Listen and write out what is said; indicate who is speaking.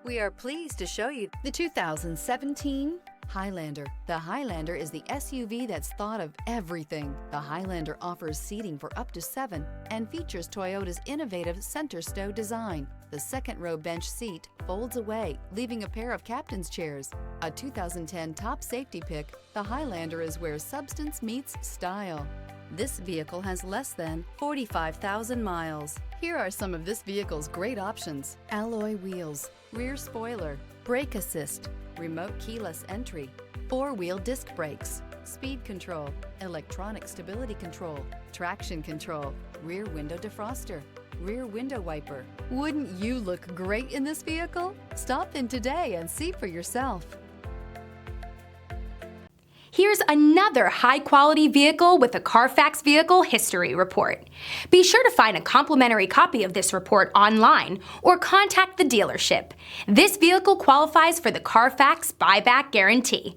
Speaker 1: We are pleased to show you the 2017 Highlander. The Highlander is the SUV that's thought of everything. The Highlander offers seating for up to 7 and features Toyota's innovative center stow design. The second row bench seat folds away, leaving a pair of captain's chairs. A 2010 top safety pick, the Highlander is where substance meets style. This vehicle has less than 45,000 miles. Here are some of this vehicle's great options: alloy wheels, rear spoiler, brake assist, remote keyless entry, 4-wheel disc brakes, speed control, electronic stability control, traction control, rear window defroster, rear window wiper. Wouldn't you look great in this vehicle? Stop in today and see for yourself.
Speaker 2: Here's another high-quality vehicle with a Carfax Vehicle History Report. Be sure to find a complimentary copy of this report online or contact the dealership. This vehicle qualifies for the Carfax Buyback Guarantee.